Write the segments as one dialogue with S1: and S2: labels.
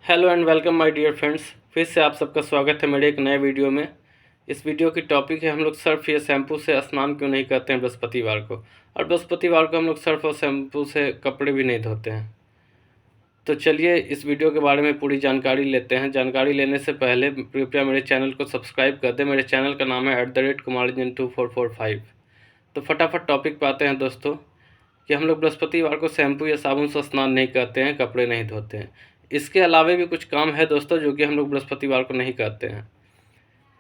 S1: Hello and welcome my dear friends. फिर से आप सबका स्वागत है मेरे एक नए वीडियो में। इस वीडियो की टॉपिक है हम लोग सर्फ या शैम्पू से स्नान क्यों नहीं करते हैं बृहस्पतिवार को। और बृहस्पतिवार को हम लोग सर्फ और शैम्पू से कपड़े भी नहीं धोते हैं। तो चलिए इस वीडियो के बारे में पूरी जानकारी लेते हैं। जानकारी लेने से पहले कृपया मेरे चैनल को सब्सक्राइब कर दें। मेरे चैनल का नाम है @kumarijin2445। तो फटाफट टॉपिक पे आते हैं दोस्तों कि हम लोग बृहस्पतिवार को शैम्पू या साबुन से स्नान नहीं करते हैं, कपड़े नहीं धोते हैं। इसके अलावे भी कुछ काम है दोस्तों जो कि हम लोग बृहस्पतिवार को नहीं करते हैं।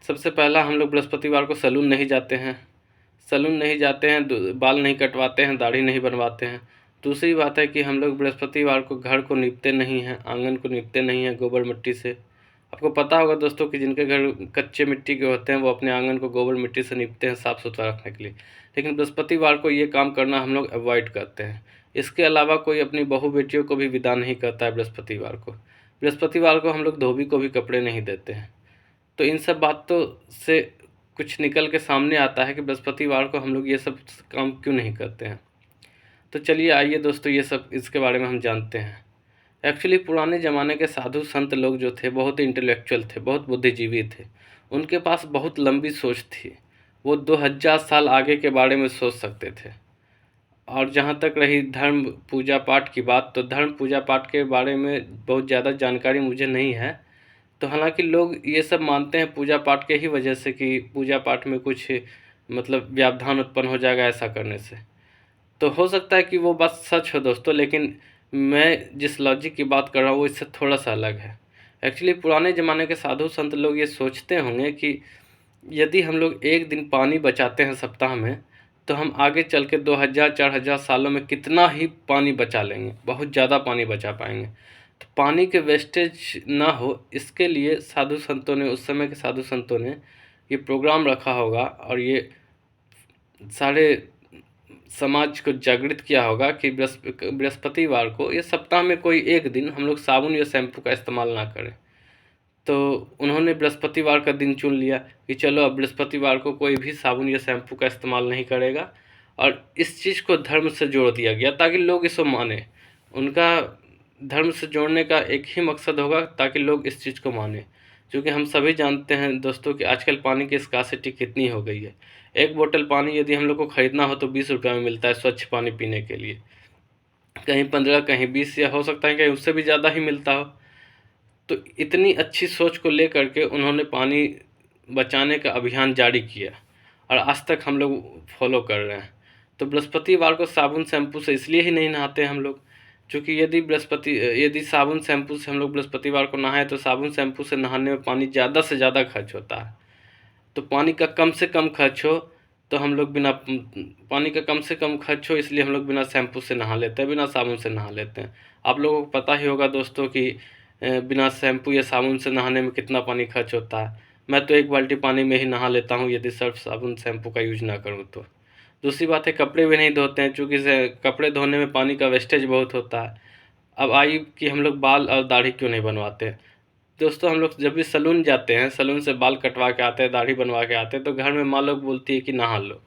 S1: सबसे पहला, हम लोग बृहस्पतिवार को सैलून नहीं जाते हैं। सैलून नहीं जाते हैं, बाल नहीं कटवाते हैं, दाढ़ी नहीं बनवाते हैं। दूसरी बात है कि हम लोग बृहस्पतिवार को घर को नीपते नहीं हैं, आंगन को नीपते नहीं हैं गोबर मिट्टी से। आपको पता होगा दोस्तों कि जिनके घर कच्चे मिट्टी के होते हैं वो अपने आंगन को गोबर मिट्टी से नीपते हैं साफ़ सुथरा रखने के लिए। लेकिन बृहस्पतिवार को ये काम करना हम लोग अवॉइड करते हैं। इसके अलावा कोई अपनी बहू बेटियों को भी विदा नहीं करता है बृहस्पतिवार को। बृहस्पतिवार को हम लोग धोबी को भी कपड़े नहीं देते हैं। तो इन सब बातों से कुछ निकल के सामने आता है कि बृहस्पतिवार को हम लोग ये सब काम क्यों नहीं करते हैं। तो चलिए आइए दोस्तों ये सब इसके बारे में हम जानते हैं। एक्चुअली पुराने ज़माने के साधु संत लोग जो थे बहुत ही इंटेलेक्चुअल थे, बहुत बुद्धिजीवी थे। उनके पास बहुत लंबी सोच थी। वो 2000 साल आगे के बारे में सोच सकते थे। और जहाँ तक रही धर्म पूजा पाठ की बात, तो धर्म पूजा पाठ के बारे में बहुत ज़्यादा जानकारी मुझे नहीं है। तो हालांकि लोग ये सब मानते हैं पूजा पाठ के ही वजह से कि पूजा पाठ में कुछ मतलब व्यवधान उत्पन्न हो जाएगा ऐसा करने से। तो हो सकता है कि वो बात सच हो दोस्तों, लेकिन मैं जिस लॉजिक की बात कर रहा हूँ वो इससे थोड़ा सा अलग है। एक्चुअली पुराने ज़माने के साधु संत लोग ये सोचते होंगे कि यदि हम लोग एक दिन पानी बचाते हैं सप्ताह में, तो हम आगे चल के 2000-4000 सालों में कितना ही पानी बचा लेंगे, बहुत ज़्यादा पानी बचा पाएंगे। तो पानी के वेस्टेज ना हो इसके लिए साधु संतों ने, उस समय के साधु संतों ने ये प्रोग्राम रखा होगा और ये सारे समाज को जागृत किया होगा कि बृहस्पतिवार को ये सप्ताह में कोई एक दिन हम लोग साबुन या शैम्पू का इस्तेमाल ना करें। तो उन्होंने बृहस्पतिवार का दिन चुन लिया कि चलो अब बृहस्पतिवार को कोई भी साबुन या शैम्पू का इस्तेमाल नहीं करेगा। और इस चीज़ को धर्म से जोड़ दिया गया ताकि लोग इसको माने। उनका धर्म से जोड़ने का एक ही मकसद होगा ताकि लोग इस चीज़ को माने। क्योंकि हम सभी जानते हैं दोस्तों कि आजकल पानी की स्कार्सिटी कितनी हो गई है। एक बोतल पानी यदि हम लोग को ख़रीदना हो तो 20 रुपये में मिलता है स्वच्छ पानी पीने के लिए। कहीं 15, कहीं 20 या हो सकता है कहीं उससे भी ज़्यादा ही मिलता हो। तो इतनी अच्छी सोच को लेकर के उन्होंने पानी बचाने का अभियान जारी किया और आज तक हम लोग फॉलो कर रहे हैं। तो बृहस्पतिवार को साबुन शैम्पू से इसलिए ही नहीं नहाते हम लोग, क्योंकि यदि साबुन शैम्पू से हम लोग बृहस्पतिवार को नहाएं तो साबुन शैम्पू से नहाने में पानी ज़्यादा से ज़्यादा खर्च होता है। तो पानी का कम से कम खर्च हो तो हम लोग बिना पानी का कम से कम खर्च हो इसलिए हम लोग बिना शैम्पू से नहा लेते हैं, बिना साबुन से नहा लेते हैं। आप लोगों को पता ही होगा दोस्तों कि बिना शैम्पू या साबुन से नहाने में कितना पानी खर्च होता है। मैं तो एक बाल्टी पानी में ही नहा लेता हूँ यदि सर्फ साबुन शैम्पू का यूज ना करूँ तो। दूसरी बात है कपड़े भी नहीं धोते हैं, चूँकि कपड़े धोने में पानी का वेस्टेज बहुत होता है। अब आई कि हम लोग बाल और दाढ़ी क्यों नहीं बनवाते हैं। दोस्तों हम लोग जब भी सैलून जाते हैं, सैलून से बाल कटवा के आते हैं, दाढ़ी बनवा के आते हैं, तो घर में माँ लोग बोलती है कि नहा लो।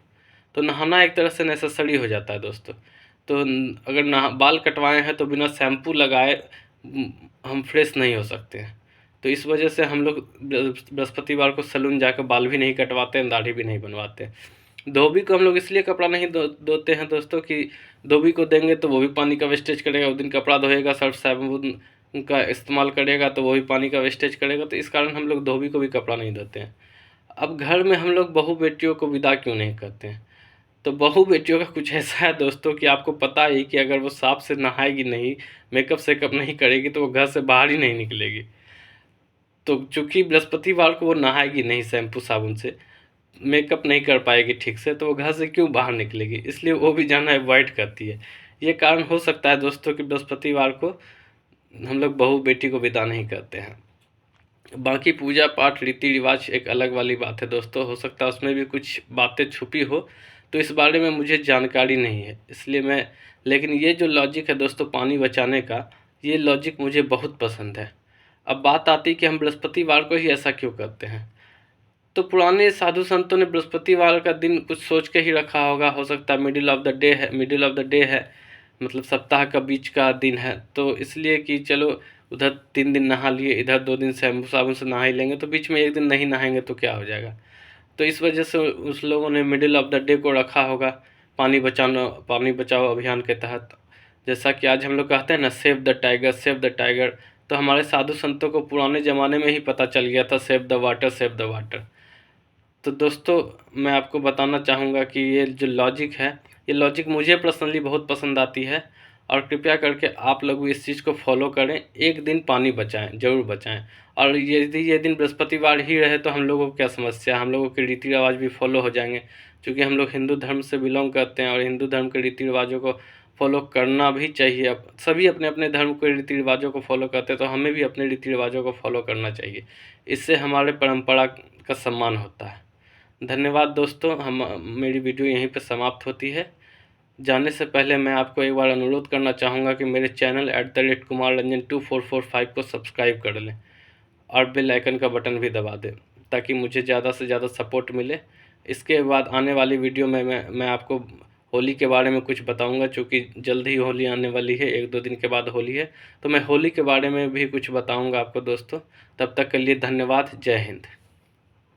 S1: तो नहाना एक तरह से नेसेसरी हो जाता है दोस्तों। तो अगर नहा बाल कटवाए हैं तो बिना शैम्पू लगाए हम फ्रेश नहीं हो सकते हैं। तो इस वजह से हम लोग बृहस्पतिवार को सैलून जाकर बाल भी नहीं कटवाते हैं, दाढ़ी भी नहीं बनवाते। धोबी को हम लोग इसलिए कपड़ा नहीं धोते हैं दोस्तों कि धोबी को देंगे तो वो भी पानी का वेस्टेज करेगा, उस दिन कपड़ा धोएगा, सर्फ साबुन का इस्तेमाल करेगा तो वो भी पानी का वेस्टेज करेगा। तो इस कारण हम लोग धोबी को भी कपड़ा नहीं धोते हैं। अब घर में हम लोग बहू बेटियों को विदा क्यों नहीं करते हैं। तो बहू बेटियों का कुछ ऐसा है दोस्तों कि आपको पता ही कि अगर वो साफ से नहाएगी नहीं, मेकअप सेकअप नहीं करेगी तो वो घर से बाहर ही नहीं निकलेगी। तो चूँकि बृहस्पतिवार को वो नहाएगी नहीं शैम्पू साबुन से, मेकअप नहीं कर पाएगी ठीक से, तो वो घर से क्यों बाहर निकलेगी, इसलिए वो भी जाना अवॉइड करती है। ये कारण हो सकता है दोस्तों कि बृहस्पतिवार को हम लोग बहू बेटी को विदा नहीं करते हैं। बाकी पूजा पाठ रीति रिवाज एक अलग वाली बात है दोस्तों, हो सकता है उसमें भी कुछ बातें छुपी हो, तो इस बारे में मुझे जानकारी नहीं है इसलिए मैं, लेकिन ये जो लॉजिक है दोस्तों पानी बचाने का, ये लॉजिक मुझे बहुत पसंद है। अब बात आती है कि हम बृहस्पतिवार को ही ऐसा क्यों करते हैं। तो पुराने साधु संतों ने बृहस्पतिवार का दिन कुछ सोच के ही रखा होगा। हो सकता है मिडिल ऑफ द डे है, मतलब सप्ताह का बीच का दिन है, तो इसलिए कि चलो उधर 3 दिन नहा लिए, इधर 2 दिन शैम्पू साबुन से नहा ही लेंगे, तो बीच में 1 दिन नहीं नहाएंगे तो क्या हो जाएगा। तो इस वजह से उस लोगों ने मिडिल ऑफ द डे को रखा होगा पानी बचाओ अभियान के तहत। जैसा कि आज हम लोग कहते हैं ना, save the tiger, save the tiger, तो हमारे साधु संतों को पुराने ज़माने में ही पता चल गया था, save the water, save the water. तो दोस्तों, मैं आपको बताना चाहूँगा कि ये जो लॉजिक है, ये लॉजिक मुझे पर्सनली बहुत पसंद आती है, और कृपया करके आप लोग भी इस चीज़ को फॉलो करें। एक दिन पानी बचाएं, ज़रूर बचाएं। और यदि ये दिन बृहस्पतिवार ही रहे तो हम लोगों को क्या समस्या, हम लोगों के रीति रिवाज भी फॉलो हो जाएंगे, क्योंकि हम लोग हिंदू धर्म से बिलोंग करते हैं और हिंदू धर्म के रीति रिवाजों को फॉलो करना भी चाहिए। अब सभी अपने अपने धर्म के रीति रिवाजों को फॉलो करते हैं, तो हमें भी अपने रीति रिवाजों को फॉलो करना चाहिए। इससे हमारे परंपरा का सम्मान होता है। धन्यवाद दोस्तों, हम मेरी वीडियो यहीं पर समाप्त होती है। जाने से पहले मैं आपको एक बार अनुरोध करना चाहूँगा कि मेरे चैनल @kumarranjan2445 को सब्सक्राइब कर लें और बेल आइकन का बटन भी दबा दें, ताकि मुझे ज़्यादा से ज़्यादा सपोर्ट मिले। इसके बाद आने वाली वीडियो में मैं आपको होली के बारे में कुछ बताऊंगा, चूँकि जल्द ही होली आने वाली है, 1-2 दिन के बाद होली है, तो मैं होली के बारे में भी कुछ बताऊंगा आपको दोस्तों। तब तक के लिए धन्यवाद। जय हिंद।